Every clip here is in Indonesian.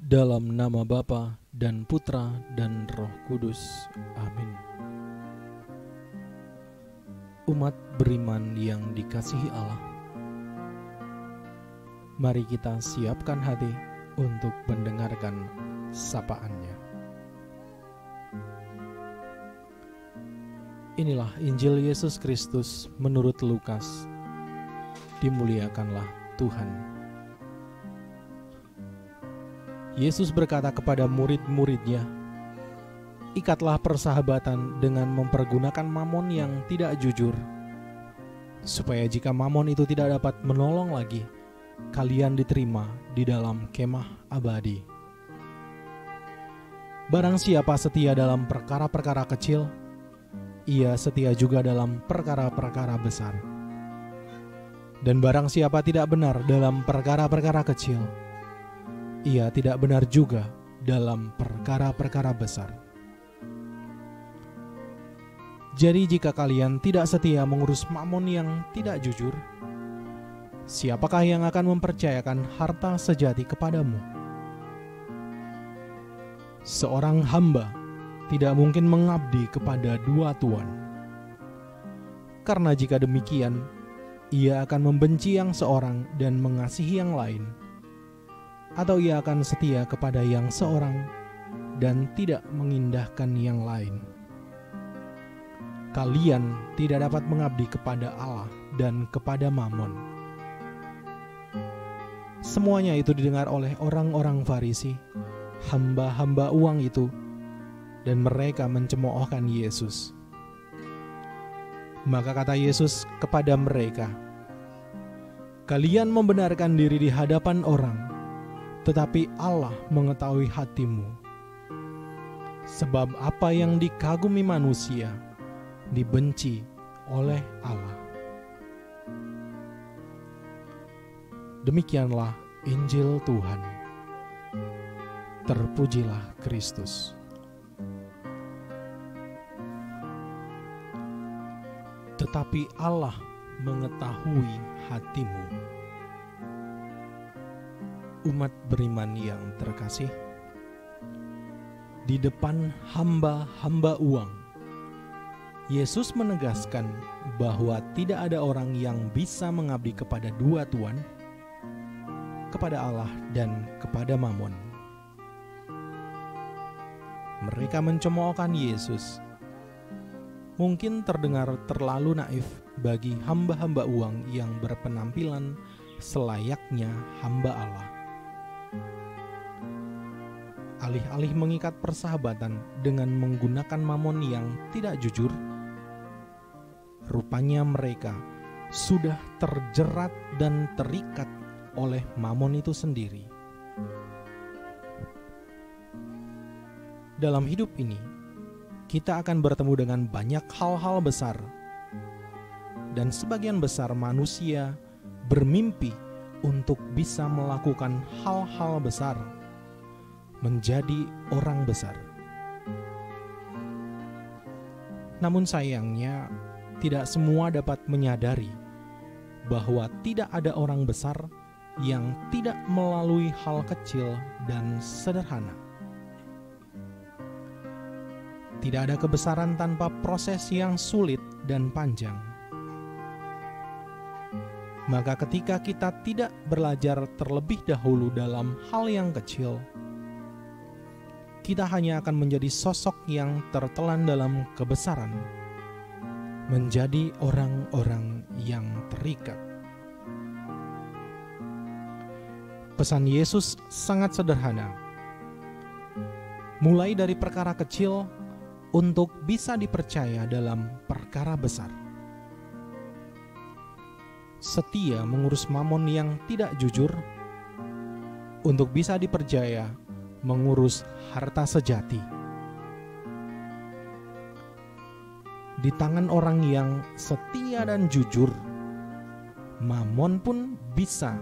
Dalam nama Bapa dan Putra dan Roh Kudus. Amin. Umat beriman yang dikasihi Allah, mari kita siapkan hati untuk mendengarkan sapaan-Nya. Inilah Injil Yesus Kristus menurut Lukas. Dimuliakanlah Tuhan. Yesus berkata kepada murid-muridnya, "Ikatlah persahabatan dengan mempergunakan mamon yang tidak jujur, supaya jika mamon itu tidak dapat menolong lagi, kalian diterima di dalam kemah abadi. Barang siapa setia dalam perkara-perkara kecil, ia setia juga dalam perkara-perkara besar. Dan barang siapa tidak benar dalam perkara-perkara kecil, ia tidak benar juga dalam perkara-perkara besar. Jadi jika kalian tidak setia mengurus mamon yang tidak jujur, siapakah yang akan mempercayakan harta sejati kepadamu? Seorang hamba tidak mungkin mengabdi kepada dua tuan. Karena jika demikian, ia akan membenci yang seorang dan mengasihi yang lain, atau ia akan setia kepada yang seorang dan tidak mengindahkan yang lain. Kalian tidak dapat mengabdi kepada Allah dan kepada mamon." Semuanya itu didengar oleh orang-orang Farisi, hamba-hamba uang itu, dan mereka mencemoohkan Yesus. Maka kata Yesus kepada mereka, "Kalian membenarkan diri di hadapan orang, tetapi Allah mengetahui hatimu. Sebab apa yang dikagumi manusia, dibenci oleh Allah." Demikianlah Injil Tuhan. Terpujilah Kristus. Tetapi Allah mengetahui hatimu. Umat beriman yang terkasih, di depan hamba-hamba uang, Yesus menegaskan bahwa tidak ada orang yang bisa mengabdi kepada dua tuan, kepada Allah dan kepada mamon. Mereka mencemoohkan Yesus. Mungkin terdengar terlalu naif bagi hamba-hamba uang yang berpenampilan selayaknya hamba Allah. Alih-alih mengikat persahabatan dengan menggunakan mamon yang tidak jujur, rupanya mereka sudah terjerat dan terikat oleh mamon itu sendiri. Dalam hidup ini, kita akan bertemu dengan banyak hal-hal besar, dan sebagian besar manusia bermimpi untuk bisa melakukan hal-hal besar, menjadi orang besar. Namun sayangnya, tidak semua dapat menyadari bahwa tidak ada orang besar yang tidak melalui hal kecil dan sederhana. Tidak ada kebesaran tanpa proses yang sulit dan panjang. Maka ketika kita tidak belajar terlebih dahulu dalam hal yang kecil, kita hanya akan menjadi sosok yang tertelan dalam kebesaran, menjadi orang-orang yang terikat. Pesan Yesus sangat sederhana. Mulai dari perkara kecil untuk bisa dipercaya dalam perkara besar. Setia mengurus mamon yang tidak jujur untuk bisa dipercaya mengurus harta sejati. Di tangan orang yang setia dan jujur, mamon pun bisa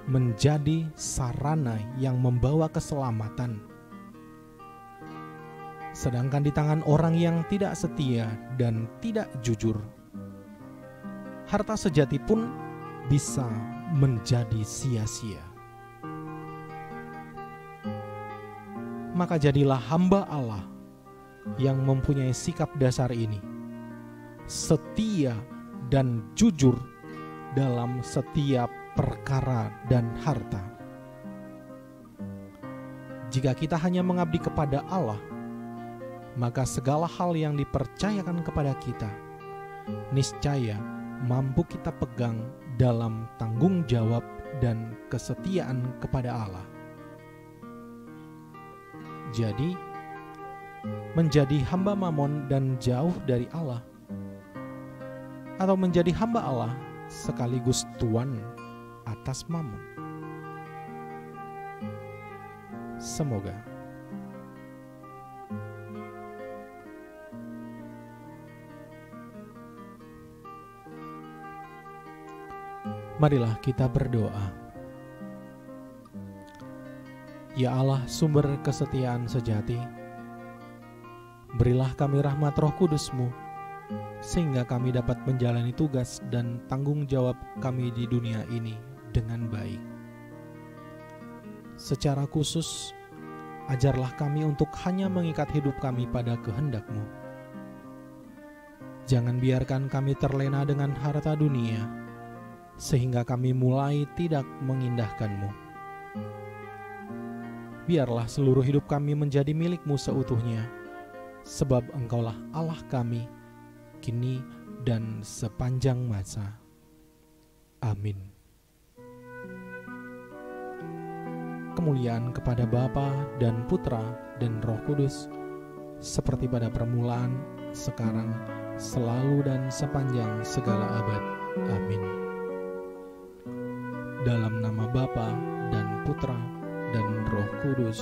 menjadi sarana yang membawa keselamatan. Sedangkan di tangan orang yang tidak setia dan tidak jujur, harta sejati pun bisa menjadi sia-sia. Maka jadilah hamba Allah yang mempunyai sikap dasar ini, setia dan jujur dalam setiap perkara dan harta. Jika kita hanya mengabdi kepada Allah, maka segala hal yang dipercayakan kepada kita niscaya mampu kita pegang dalam tanggung jawab dan kesetiaan kepada Allah. Jadi, menjadi hamba Mamon dan jauh dari Allah, atau menjadi hamba Allah sekaligus tuan atas Mamon. Semoga marilah kita berdoa. Ya Allah, sumber kesetiaan sejati, berilah kami rahmat Roh Kudus-Mu, sehingga kami dapat menjalani tugas dan tanggung jawab kami di dunia ini dengan baik. Secara khusus, ajarlah kami untuk hanya mengikat hidup kami pada kehendak-Mu. Jangan biarkan kami terlena dengan harta dunia, sehingga kami mulai tidak mengindahkan-Mu. Biarlah seluruh hidup kami menjadi milik-Mu seutuhnya, sebab Engkaulah Allah kami, kini dan sepanjang masa. Amin. Kemuliaan kepada Bapa dan Putra dan Roh Kudus, seperti pada permulaan, sekarang, selalu dan sepanjang segala abad. Amin. Dalam nama Bapa dan Putra dan Roh Kudus.